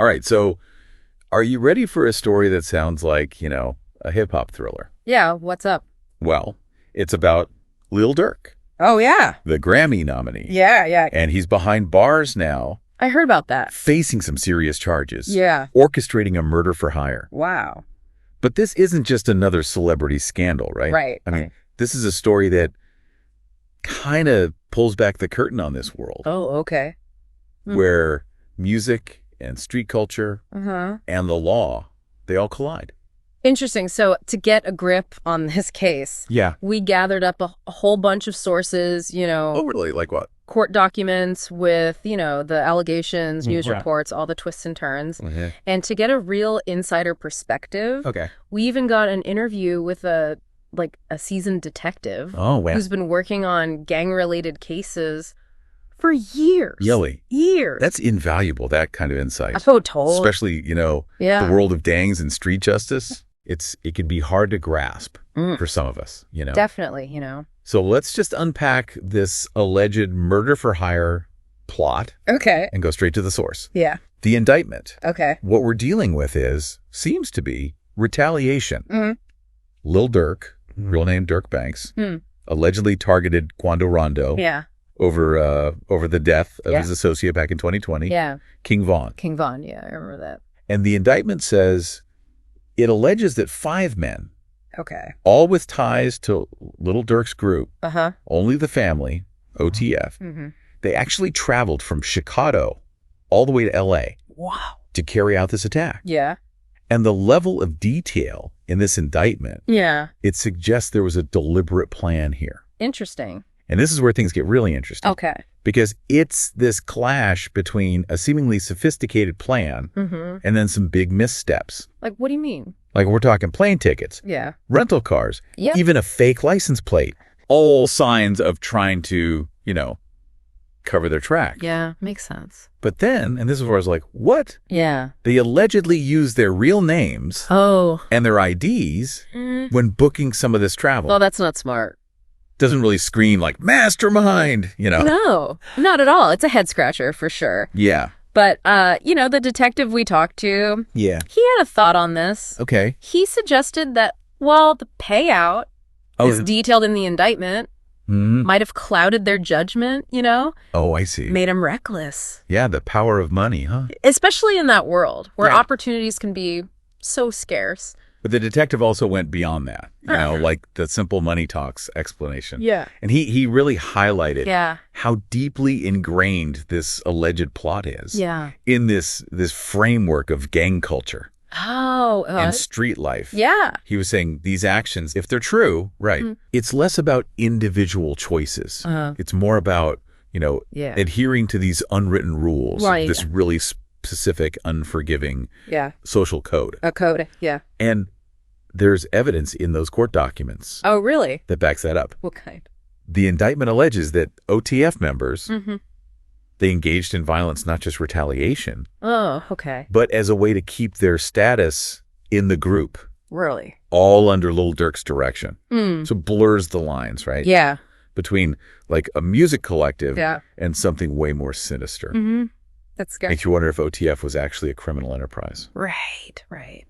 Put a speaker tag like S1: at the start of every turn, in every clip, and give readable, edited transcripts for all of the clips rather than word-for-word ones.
S1: All right, so are you ready for a story that sounds like, a hip-hop thriller?
S2: Yeah, what's up?
S1: Well, it's about Lil Durk,
S2: Oh, yeah.
S1: the Grammy nominee.
S2: Yeah.
S1: And he's behind bars now,
S2: I heard about that.
S1: facing some serious charges.
S2: Yeah.
S1: Orchestrating a murder for hire.
S2: Wow.
S1: But this isn't just another celebrity scandal, right?
S2: Right.
S1: I mean, this is a story that kind of pulls back the curtain on this world.
S2: Oh, okay.
S1: Where music and street culture
S2: Uh-huh.
S1: and the law, they all collide.
S2: Interesting. So to get a grip on this case,
S1: Yeah.
S2: we gathered up a whole bunch of sources,
S1: Oh, really? Like what?
S2: court documents with, the allegations, news
S1: Right.
S2: reports, all the twists and turns.
S1: Okay.
S2: And to get a real insider perspective,
S1: Okay.
S2: we even got an interview with a seasoned detective
S1: Oh, wow.
S2: who's been working on gang-related cases for years.
S1: Yelly.
S2: Years.
S1: That's invaluable, that kind of insight.
S2: so told.
S1: Especially,
S2: Yeah.
S1: the world of gangs and street justice. It can be hard to grasp for some of us,
S2: Definitely,
S1: So let's just unpack this alleged murder for hire plot
S2: Okay.
S1: and go straight to the source.
S2: Yeah.
S1: The indictment.
S2: Okay.
S1: What we're dealing with seems to be retaliation.
S2: Mhm.
S1: Lil Durk, real name Durk Banks, allegedly targeted Quando Rondo
S2: Yeah.
S1: over the death of
S2: Yeah.
S1: his associate back in 2020,
S2: Yeah.
S1: King Von.
S2: King Von. Yeah, I remember that.
S1: And the indictment says it alleges that 5 men,
S2: Okay.
S1: all with ties to Lil Durk's group,
S2: Uh-huh.
S1: only the family, OTF,
S2: Mm-hmm.
S1: they actually traveled from Chicago all the way to LA
S2: Wow.
S1: to carry out this attack.
S2: Yeah.
S1: And the level of detail in this indictment,
S2: Yeah.
S1: it suggests there was a deliberate plan here.
S2: Interesting.
S1: And this is where things get really interesting.
S2: Okay.
S1: Because it's this clash between a seemingly sophisticated plan
S2: Mm-hmm.
S1: and then some big missteps.
S2: Like, what do you mean?
S1: Like we're talking plane tickets,
S2: Yeah.
S1: rental cars,
S2: Yeah.
S1: even a fake license plate. All signs of trying to, cover their track.
S2: Yeah. Makes sense.
S1: But then, and this is where I was like, what?
S2: Yeah.
S1: They allegedly used their real names
S2: Oh.
S1: and their IDs when booking some of this travel.
S2: Well, that's not smart.
S1: Doesn't really scream like mastermind,
S2: No, not at all. It's a head scratcher for sure.
S1: Yeah.
S2: But, the detective we talked to,
S1: Yeah.
S2: he had a thought on this.
S1: Okay.
S2: He suggested that, while the payout is detailed in the indictment, might have clouded their judgment,
S1: Oh, I see.
S2: made them reckless.
S1: Yeah, the power of money, huh?
S2: Especially in that world where
S1: Right.
S2: opportunities can be so scarce.
S1: But the detective also went beyond that, like the simple money talks explanation.
S2: Yeah.
S1: And he really highlighted
S2: Yeah.
S1: how deeply ingrained this alleged plot is
S2: Yeah.
S1: in this framework of gang culture
S2: Oh.
S1: and street life.
S2: Yeah.
S1: He was saying these actions, if they're true, right, it's less about individual choices. It's more about,
S2: Yeah.
S1: adhering to these unwritten rules,
S2: Right.
S1: this really specific, unforgiving
S2: Yeah.
S1: social code.
S2: A code. Yeah.
S1: And there's evidence in those court documents
S2: Oh, really?
S1: that backs that up.
S2: What kind?
S1: The indictment alleges that OTF members,
S2: Mm-hmm.
S1: they engaged in violence, not just retaliation,
S2: Oh, okay.
S1: but as a way to keep their status in the group,
S2: Really?
S1: all under Lil Durk's direction. So it blurs the lines, right?
S2: Yeah.
S1: Between like a music collective
S2: Yeah.
S1: and something way more sinister.
S2: Mm-hmm. That's scary.
S1: Makes you wonder if OTF was actually a criminal enterprise.
S2: Right. Right.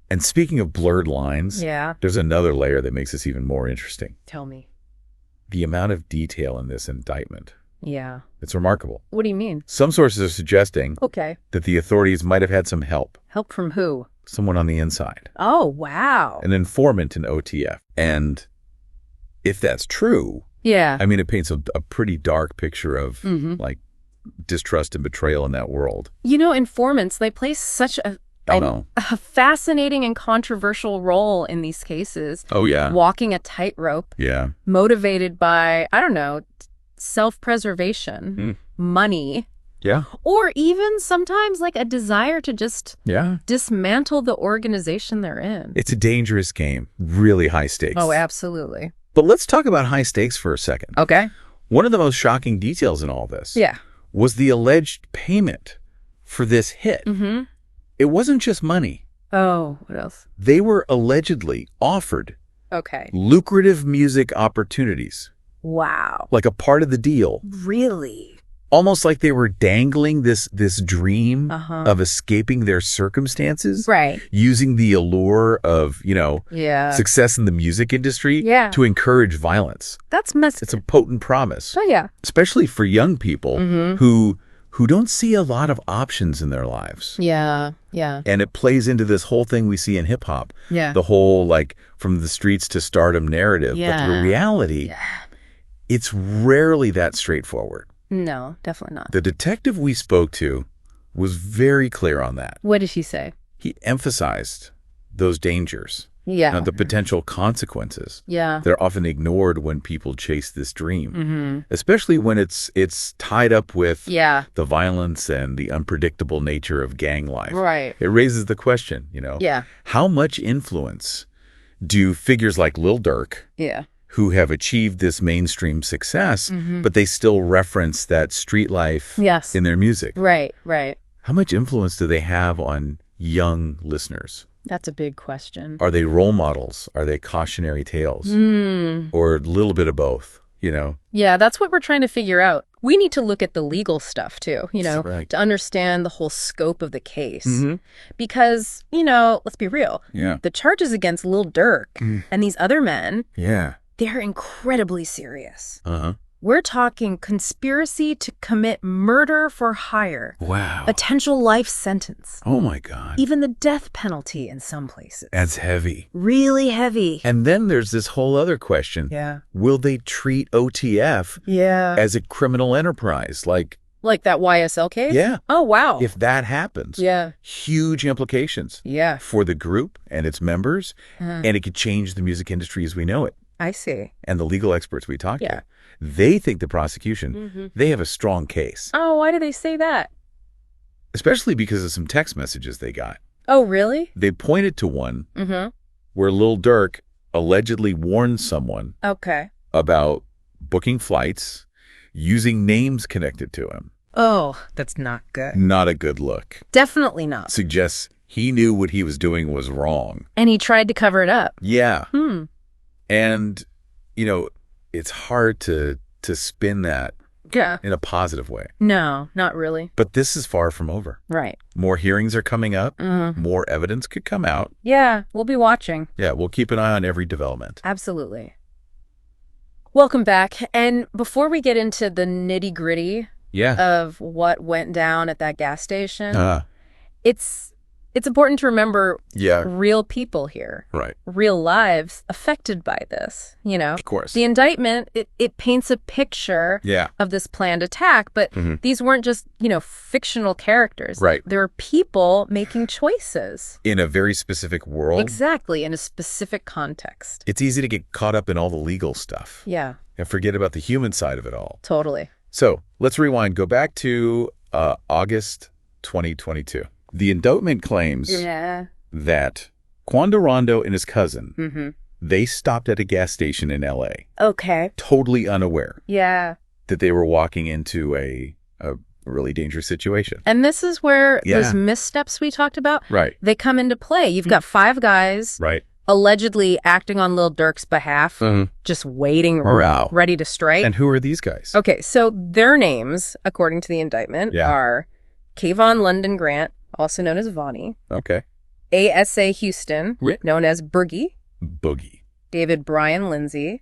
S1: And speaking of blurred lines,
S2: Yeah.
S1: there's another layer that makes this even more interesting.
S2: Tell me.
S1: The amount of detail in this indictment.
S2: Yeah.
S1: It's remarkable.
S2: What do you mean?
S1: Some sources are suggesting
S2: Okay.
S1: that the authorities might have had some help,
S2: Help from who?
S1: someone on the inside,
S2: Oh, wow.
S1: an informant in OTF. And if that's true,
S2: Yeah.
S1: I mean, it paints a pretty dark picture of
S2: Mhm.
S1: like distrust and betrayal in that world.
S2: Informants, they play such a fascinating and controversial role in these cases.
S1: Oh, yeah.
S2: Walking a tightrope,
S1: Yeah.
S2: motivated by, I don't know, self-preservation, money,
S1: Yeah.
S2: or even sometimes like a desire to just
S1: Yeah.
S2: dismantle the organization they're in.
S1: It's a dangerous game, really high stakes.
S2: Oh, absolutely.
S1: But let's talk about high stakes for a second.
S2: Okay.
S1: One of the most shocking details in all this
S2: Yeah.
S1: was the alleged payment for this hit.
S2: Mm-hmm.
S1: It wasn't just money.
S2: Oh, what else?
S1: They were allegedly offered
S2: Okay.
S1: lucrative music opportunities,
S2: Wow.
S1: like a part of the deal.
S2: Really?
S1: almost like they were dangling this dream of escaping their circumstances,
S2: right?
S1: Using the allure of, success in the music industry to encourage violence. It's a potent promise.
S2: Oh, yeah.
S1: Especially for young people who don't see a lot of options in their lives.
S2: Yeah, yeah.
S1: And it plays into this whole thing we see in hip-hop.
S2: Yeah.
S1: The whole, like, from the streets to stardom narrative. But the reality, it's rarely that straightforward.
S2: No, definitely not.
S1: The detective we spoke to was very clear on that.
S2: What did he say?
S1: He emphasized those dangers.
S2: Yeah.
S1: The potential consequences.
S2: Yeah.
S1: They're often ignored when people chase this dream, especially when it's tied up with the violence and the unpredictable nature of gang life.
S2: Right.
S1: It raises the question, how much influence do figures like Lil Durk, who have achieved this mainstream success, but they still reference that street life in their music?
S2: Right, right.
S1: How much influence do they have on young listeners?
S2: That's a big question.
S1: Are they role models? Are they cautionary tales? Or a little bit of both,
S2: Yeah, that's what we're trying to figure out. We need to look at the legal stuff, too, to understand the whole scope of the case. Because, let's be real.
S1: Yeah.
S2: The charges against Lil Durk and these other men, they're incredibly serious. We're talking conspiracy to commit murder for hire.
S1: Wow.
S2: Potential life sentence.
S1: Oh, my God.
S2: Even the death penalty in some places.
S1: That's heavy.
S2: Really heavy.
S1: And then there's this whole other question.
S2: Yeah.
S1: Will they treat OTF as a criminal enterprise? Like
S2: that YSL case?
S1: Yeah.
S2: Oh, wow.
S1: If that happens, huge implications for the group and its members, and it could change the music industry as we know it.
S2: I see.
S1: And the legal experts we talked to, they think the prosecution, they have a strong case.
S2: Oh, why do they say that?
S1: Especially because of some text messages they got.
S2: Oh, really?
S1: They pointed to one where Lil Durk allegedly warned someone about booking flights using names connected to him.
S2: Oh, that's not good.
S1: Not a good look.
S2: Definitely not.
S1: Suggests he knew what he was doing was wrong.
S2: And he tried to cover it up.
S1: Yeah. And, it's hard to spin that in a positive way.
S2: No, not really.
S1: But this is far from over.
S2: Right.
S1: More hearings are coming up. More evidence could come out.
S2: Yeah, we'll be watching.
S1: Yeah, we'll keep an eye on every development.
S2: Absolutely. Welcome back. And before we get into the nitty-gritty of what went down at that gas station, it's important to remember real people here.
S1: Right.
S2: Real lives affected by this,
S1: Of course.
S2: The indictment, it paints a picture of this planned attack, but these weren't just, fictional characters.
S1: Right.
S2: There were people making choices.
S1: In a very specific world.
S2: Exactly, in a specific context.
S1: It's easy to get caught up in all the legal stuff.
S2: Yeah.
S1: And forget about the human side of it all.
S2: Totally.
S1: So let's rewind. Go back to August 2022. The indictment claims that Quando Rondo and his cousin, they stopped at a gas station in L.A.
S2: Okay.
S1: Totally unaware.
S2: Yeah.
S1: That they were walking into a really dangerous situation.
S2: And this is where those missteps we talked about, they come into play. You've got 5 guys allegedly acting on Lil Durk's behalf, just waiting, ready to strike.
S1: And who are these guys?
S2: Okay, so their names, according to the indictment, are Kayvon London Grant, also known as Vonnie.
S1: Okay.
S2: A.S.A. Houston, known as Boogie.
S1: Boogie.
S2: David Brian Lindsay,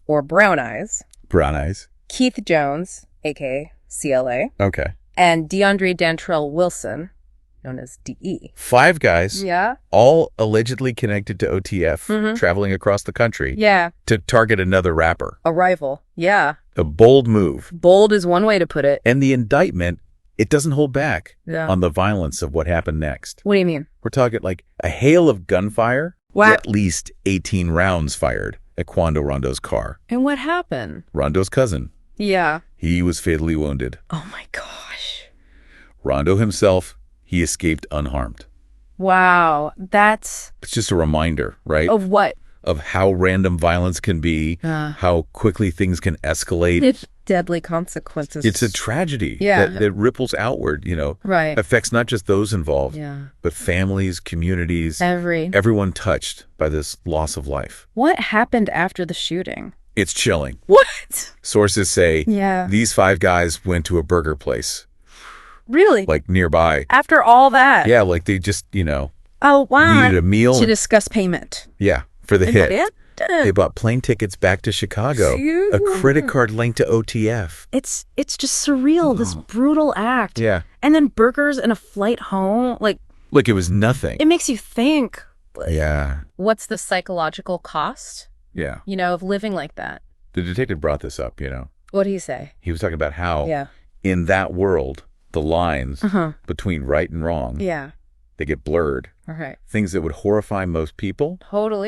S2: or Brown Eyes.
S1: Brown Eyes.
S2: Keith Jones, a.k.a. CLA.
S1: Okay.
S2: And DeAndre Dantrell Wilson, known as DE.
S1: 5 guys.
S2: Yeah.
S1: All allegedly connected to OTF, traveling across the country.
S2: Yeah.
S1: To target another rapper.
S2: A rival. Yeah.
S1: A bold move.
S2: Bold is one way to put it.
S1: And the indictment, it doesn't hold back on the violence of what happened next.
S2: What do you mean?
S1: We're talking like a hail of gunfire.
S2: Wow.
S1: At least 18 rounds fired at Quando Rondo's car.
S2: And what happened?
S1: Rondo's cousin.
S2: Yeah.
S1: He was fatally wounded.
S2: Oh my gosh.
S1: Rondo himself, he escaped unharmed.
S2: Wow. It's
S1: just a reminder, right?
S2: Of what?
S1: Of how random violence can be, how quickly things can escalate.
S2: It's deadly consequences.
S1: It's a tragedy that ripples outward, affects not just those involved, but families, communities, everyone touched by this loss of life.
S2: What happened after the shooting?
S1: It's chilling.
S2: What?
S1: Sources say these 5 guys went to a burger place.
S2: Really?
S1: Like nearby.
S2: After all that?
S1: Yeah, like they just, needed
S2: a
S1: meal.
S2: To discuss payment.
S1: Yeah, for the hit. They bought plane tickets back to Chicago, a credit card linked to OTF.
S2: It's just surreal, this brutal act.
S1: Yeah.
S2: And then burgers and a flight home, like
S1: it was nothing.
S2: It makes you think.
S1: Yeah.
S2: What's the psychological cost?
S1: Yeah.
S2: Of living like that.
S1: The detective brought this up,
S2: What did he say?
S1: He was talking about how in that world, the lines between right and wrong, they get blurred.
S2: Okay.
S1: Things that would horrify most people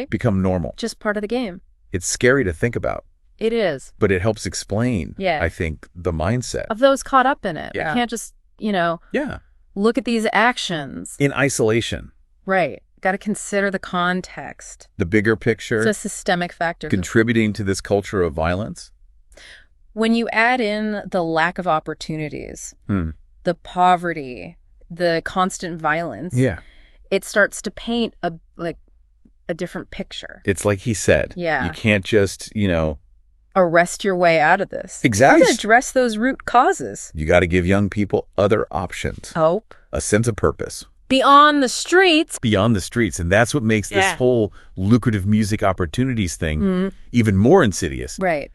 S1: become normal.
S2: Just part of the game.
S1: It's scary to think about.
S2: It is.
S1: But it helps explain, I think, the mindset.
S2: Of those caught up in it.
S1: Yeah.
S2: We can't just, look at these actions.
S1: In isolation.
S2: Right. Got to consider the context.
S1: The bigger picture.
S2: It's a systemic factor.
S1: Contributing to this culture of violence.
S2: When you add in the lack of opportunities, the poverty, the constant violence, it starts to paint a different picture.
S1: It's like he said.
S2: Yeah.
S1: You can't just,
S2: arrest your way out of this.
S1: Exactly.
S2: You got to address those root causes.
S1: You got to give young people other options.
S2: Hope.
S1: A sense of purpose.
S2: Beyond the streets.
S1: Beyond the streets. And that's what makes this whole lucrative music opportunities thing even more insidious.
S2: Right.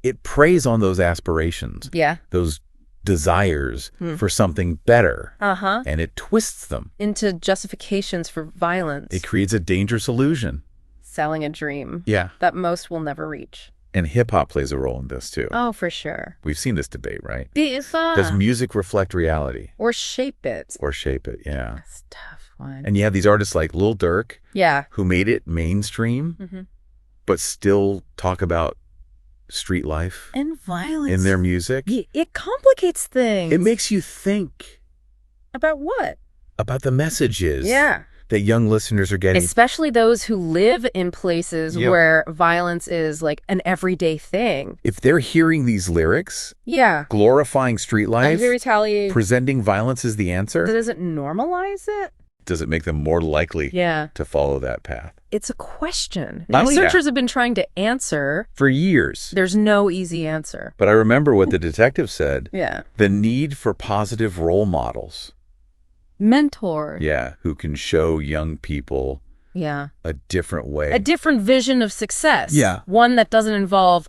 S1: It preys on those aspirations.
S2: Yeah.
S1: Those desires for something better. And it twists them.
S2: Into justifications for violence.
S1: It creates a dangerous illusion.
S2: Selling a dream.
S1: Yeah.
S2: That most will never reach.
S1: And hip-hop plays a role in this, too.
S2: Oh, for sure.
S1: We've seen this debate, right? Does music reflect reality?
S2: Or shape it.
S1: Yeah.
S2: That's a tough one.
S1: And you have these artists like Lil Durk.
S2: Yeah.
S1: Who made it mainstream, but still talk about street life.
S2: And violence.
S1: In their music.
S2: It complicates things.
S1: It makes you think.
S2: About what?
S1: About the messages.
S2: Yeah.
S1: That young listeners are getting.
S2: Especially those who live in places where violence is like an everyday thing.
S1: If they're hearing these lyrics, glorifying street life, presenting violence as the answer.
S2: Does it normalize it?
S1: Does it make them more likely to follow that path?
S2: It's a question. Researchers have been trying to answer.
S1: For years.
S2: There's no easy answer.
S1: But I remember what the detective said.
S2: Yeah.
S1: The need for positive role models.
S2: Mentors.
S1: Yeah, who can show young people a different way.
S2: A different vision of success.
S1: Yeah.
S2: One that doesn't involve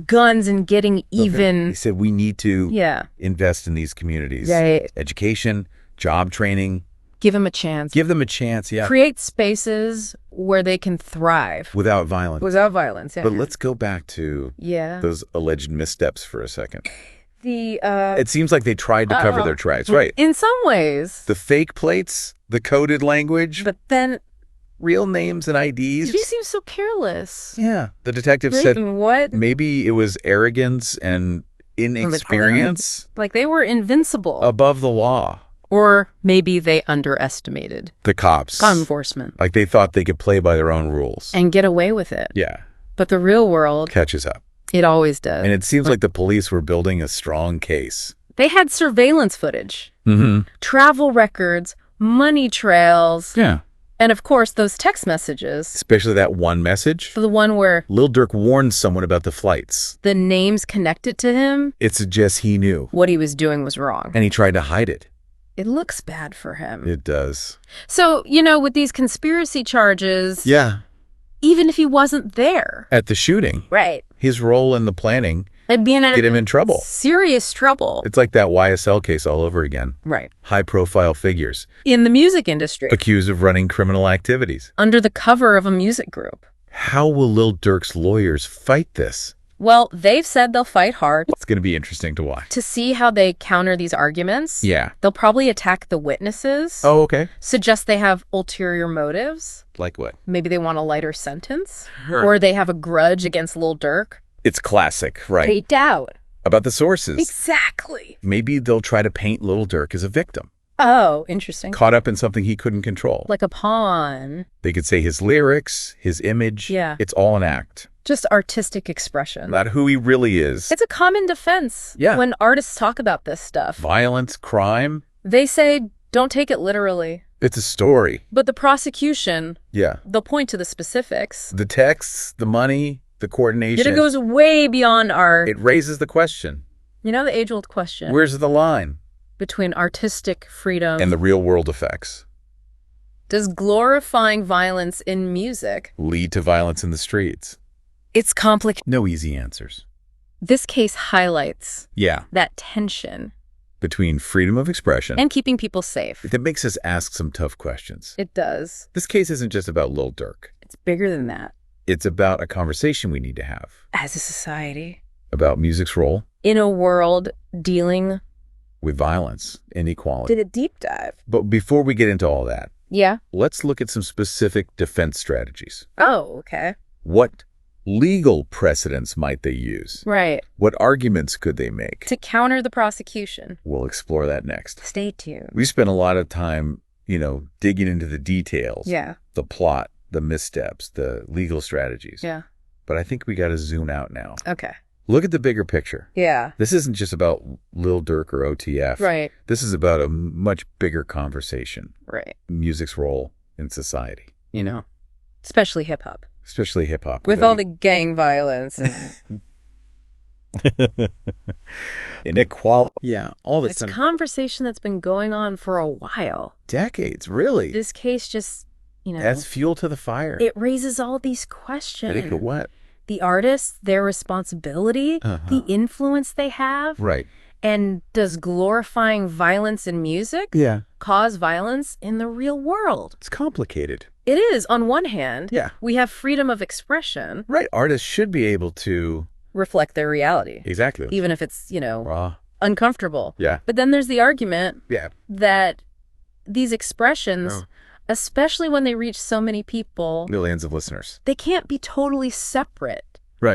S2: guns and getting even.
S1: He said we need to invest in these communities.
S2: Right.
S1: Education, job training.
S2: Give them a chance.
S1: Give them a chance, yeah.
S2: Create spaces where they can thrive.
S1: Without violence.
S2: Without violence, yeah.
S1: But let's go back to those alleged missteps for a second.
S2: It
S1: seems like they tried to cover their tracks, right?
S2: In some ways.
S1: The fake plates, the coded language.
S2: But then.
S1: Real names and IDs.
S2: He seems so careless.
S1: Yeah. The detective said maybe it was arrogance and inexperience.
S2: Like they were invincible.
S1: Above the law.
S2: Or maybe they underestimated.
S1: The cops.
S2: Law enforcement.
S1: Like they thought they could play by their own rules.
S2: And get away with it.
S1: Yeah.
S2: But the real world.
S1: Catches up.
S2: It always does.
S1: And it seems like the police were building a strong case.
S2: They had surveillance footage, travel records, money trails.
S1: Yeah.
S2: And of course, those text messages.
S1: Especially that one message.
S2: The one where
S1: Lil Durk warned someone about the flights.
S2: The names connected to him.
S1: It suggests he knew.
S2: What he was doing was wrong.
S1: And he tried to hide it.
S2: It looks bad for him.
S1: It does.
S2: So, with these conspiracy charges.
S1: Yeah.
S2: Even if he wasn't there.
S1: At the shooting.
S2: Right.
S1: His role in the planning.
S2: Get
S1: him in trouble.
S2: Serious trouble.
S1: It's like that YSL case all over again.
S2: Right.
S1: High-profile figures.
S2: In the music industry.
S1: Accused of running criminal activities.
S2: Under the cover of a music group.
S1: How will Lil Durk's lawyers fight this?
S2: Well, they've said they'll fight hard.
S1: It's going to be interesting to watch.
S2: To see how they counter these arguments.
S1: Yeah.
S2: They'll probably attack the witnesses.
S1: Oh, okay.
S2: Suggest they have ulterior motives.
S1: Like what?
S2: Maybe they want a lighter sentence. Or they have a grudge against Lil Durk.
S1: It's classic, right?
S2: They doubt.
S1: About the sources.
S2: Exactly.
S1: Maybe they'll try to paint Lil Durk as a victim.
S2: Oh, interesting.
S1: Caught up in something he couldn't control.
S2: Like a pawn.
S1: They could say his lyrics, his image.
S2: Yeah.
S1: It's all an act.
S2: Just artistic expression.
S1: Not who he really is.
S2: It's a common defense.
S1: Yeah.
S2: When artists talk about this stuff.
S1: Violence, crime.
S2: They say, don't take it literally.
S1: It's a story.
S2: But the prosecution.
S1: Yeah.
S2: They'll point to the specifics.
S1: The texts, the money, the coordination.
S2: It goes way beyond art.
S1: It raises the question.
S2: You know the age-old question.
S1: Where's the line?
S2: Between artistic freedom
S1: and the real-world effects.
S2: Does glorifying violence in music
S1: lead to violence in the streets?
S2: It's complicated.
S1: No easy answers.
S2: This case highlights that tension
S1: between freedom of expression
S2: and keeping people safe.
S1: That makes us ask some tough questions.
S2: It does.
S1: This case isn't just about Lil Durk.
S2: It's bigger than that.
S1: It's about a conversation we need to have.
S2: As a society.
S1: About music's role.
S2: In a world dealing
S1: with violence, inequality.
S2: Did a deep dive.
S1: But before we get into all that,
S2: yeah,
S1: let's look at some specific defense strategies.
S2: Oh, okay.
S1: What legal precedents might they use?
S2: Right.
S1: What arguments could they make?
S2: To counter the prosecution.
S1: We'll explore that next.
S2: Stay tuned.
S1: We spent a lot of time, digging into the details.
S2: Yeah.
S1: The plot, the missteps, the legal strategies.
S2: Yeah.
S1: But I think we got to zoom out now.
S2: Okay.
S1: Look at the bigger picture.
S2: Yeah.
S1: This isn't just about Lil Durk or OTF.
S2: Right.
S1: This is about a much bigger conversation.
S2: Right.
S1: Music's role in society.
S2: Especially hip-hop.
S1: Especially hip-hop.
S2: With all the gang violence. And
S1: inequality.
S3: Yeah, all this.
S2: It's a conversation that's been going on for a while.
S1: Decades, really.
S2: This case just,
S1: That's fuel to the fire.
S2: It raises all these questions.
S1: I think of what?
S2: The artists, their responsibility, the influence they have.
S1: Right.
S2: And does glorifying violence in music cause violence in the real world?
S1: It's complicated.
S2: It is. On one hand, we have freedom of expression.
S1: Right. Artists should be able to
S2: reflect their reality.
S1: Exactly.
S2: Even if it's,
S1: raw,
S2: uncomfortable.
S1: Yeah.
S2: But then there's the argument that these expressions, especially when they reach so many people,
S1: millions of listeners,
S2: they can't be totally separate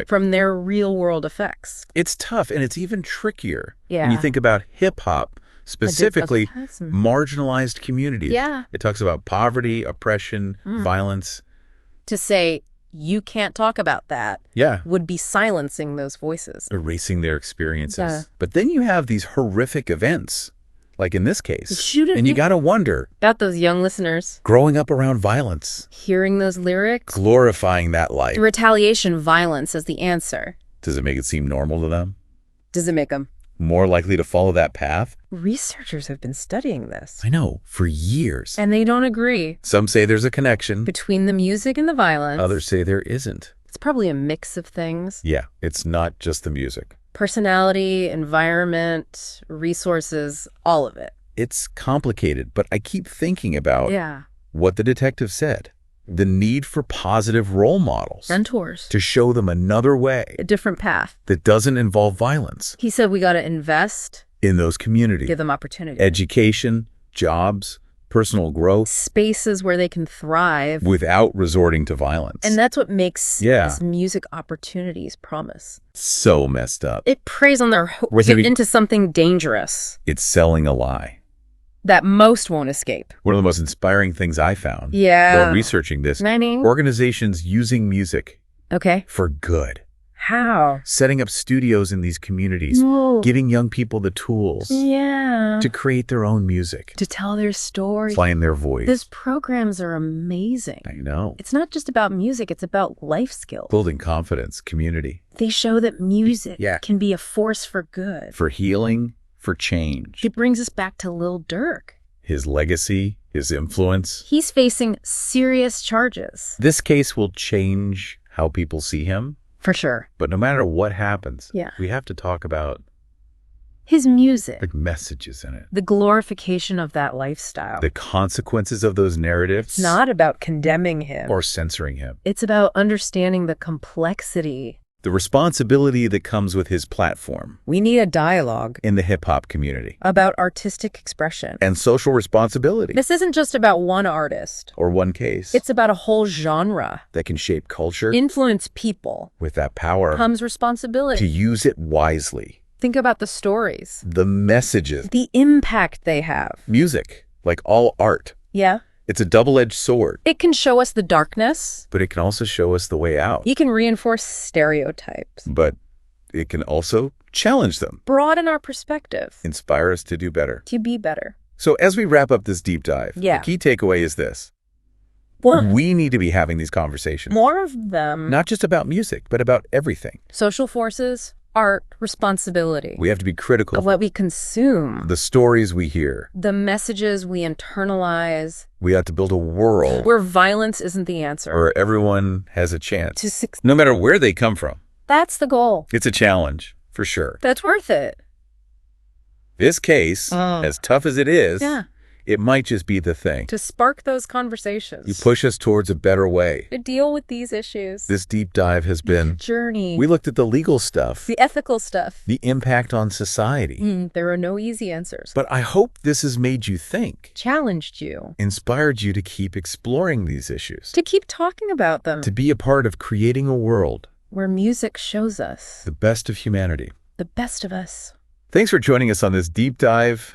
S1: from
S2: their real world effects.
S1: It's tough, and it's even trickier
S2: when
S1: you think about hip-hop, specifically marginalized communities.
S2: Yeah.
S1: It talks about poverty, oppression, violence.
S2: To say you can't talk about that would be silencing those voices.
S1: Erasing their experiences. But then you have these horrific events, like in this case. And you got to wonder.
S2: About those young listeners.
S1: Growing up around violence.
S2: Hearing those lyrics.
S1: Glorifying that life.
S2: The retaliation, violence as the answer.
S1: Does it make it seem normal to them?
S2: Does it make them
S1: more likely to follow that path?
S2: Researchers have been studying this.
S1: I know, for years.
S2: And they don't agree.
S1: Some say there's a connection
S2: between the music and the violence.
S1: Others say there isn't.
S2: It's probably a mix of things.
S1: Yeah, it's not just the music.
S2: Personality, environment, resources, all of it.
S1: It's complicated, but I keep thinking about what the detective said. The need for positive role models.
S2: Mentors.
S1: To show them another way.
S2: A different path.
S1: That doesn't involve violence.
S2: He said we got to invest.
S1: In those communities.
S2: Give them opportunity.
S1: Education, jobs, personal growth.
S2: Spaces where they can thrive.
S1: Without resorting to violence.
S2: And that's what makes this music opportunities promise.
S1: So messed up.
S2: It preys on their hope to get into something dangerous.
S1: It's selling a lie.
S2: That most won't escape.
S1: One of the most inspiring things I found while researching this, organizations using music for good.
S2: How?
S1: Setting up studios in these communities, giving young people the tools to create their own music.
S2: To tell their story.
S1: Find their voice.
S2: These programs are amazing.
S1: I know.
S2: It's not just about music, it's about life skills.
S1: Building confidence, community.
S2: They show that music can be a force for good.
S1: For healing, for change.
S2: It brings us back to Lil Durk.
S1: His legacy, his influence.
S2: He's facing serious charges.
S1: This case will change how people see him.
S2: For sure.
S1: But no matter what happens, we have to talk about
S2: his music.
S1: The messages in it.
S2: The glorification of that lifestyle.
S1: The consequences of those narratives.
S2: It's not about condemning him.
S1: Or censoring him.
S2: It's about understanding the complexity.
S1: The responsibility that comes with his platform.
S2: We need a dialogue.
S1: In the hip-hop community.
S2: About artistic expression.
S1: And social responsibility.
S2: This isn't just about one artist.
S1: Or one case.
S2: It's about a whole genre.
S1: That can shape culture.
S2: Influence people.
S1: With that power.
S2: Comes responsibility.
S1: To use it wisely.
S2: Think about the stories.
S1: The messages.
S2: The impact they have.
S1: Music, like all art.
S2: Yeah.
S1: It's a double-edged sword.
S2: It can show us the darkness.
S1: But it can also show us the way out.
S2: It can reinforce stereotypes.
S1: But it can also challenge them.
S2: Broaden our perspective.
S1: Inspire us to do better.
S2: To be better.
S1: So as we wrap up this deep dive, the key takeaway is this. We need to be having these conversations.
S2: More of them.
S1: Not just about music, but about everything.
S2: Social forces, art, responsibility.
S1: We have to be critical
S2: of what we consume.
S1: The stories we hear.
S2: The messages we internalize.
S1: We have to build a world
S2: where violence isn't the answer.
S1: Where everyone has a chance.
S2: To succeed.
S1: No matter where they come from.
S2: That's the goal.
S1: It's a challenge, for sure.
S2: That's worth it.
S1: This case, as tough as it is,
S2: yeah.
S1: It might just be the thing.
S2: To spark those conversations.
S1: You push us towards a better way.
S2: To deal with these issues.
S1: This deep dive has been...
S2: journey.
S1: We looked at the legal stuff.
S2: The ethical stuff.
S1: The impact on society.
S2: There are no easy answers.
S1: But I hope this has made you think.
S2: Challenged you.
S1: Inspired you to keep exploring these issues.
S2: To keep talking about them.
S1: To be a part of creating a world.
S2: Where music shows us.
S1: The best of humanity.
S2: The best of us.
S1: Thanks for joining us on this deep dive.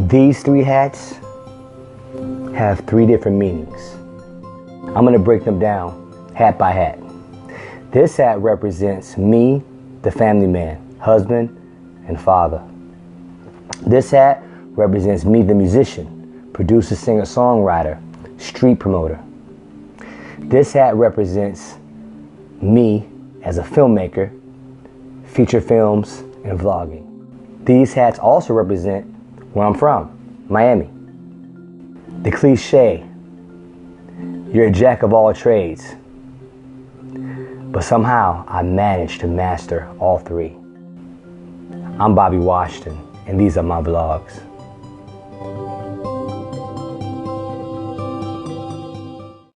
S3: These three hats have three different meanings. I'm going to break them down hat by hat. This hat represents me, the family man, husband, and father. This hat represents me, the musician, producer, singer, songwriter, street promoter. This hat represents me as a filmmaker, feature films, and vlogging. These hats also represent where I'm from, Miami. The cliche, you're a jack of all trades, but somehow I managed to master all three. I'm Bobby Washington, and these are my vlogs.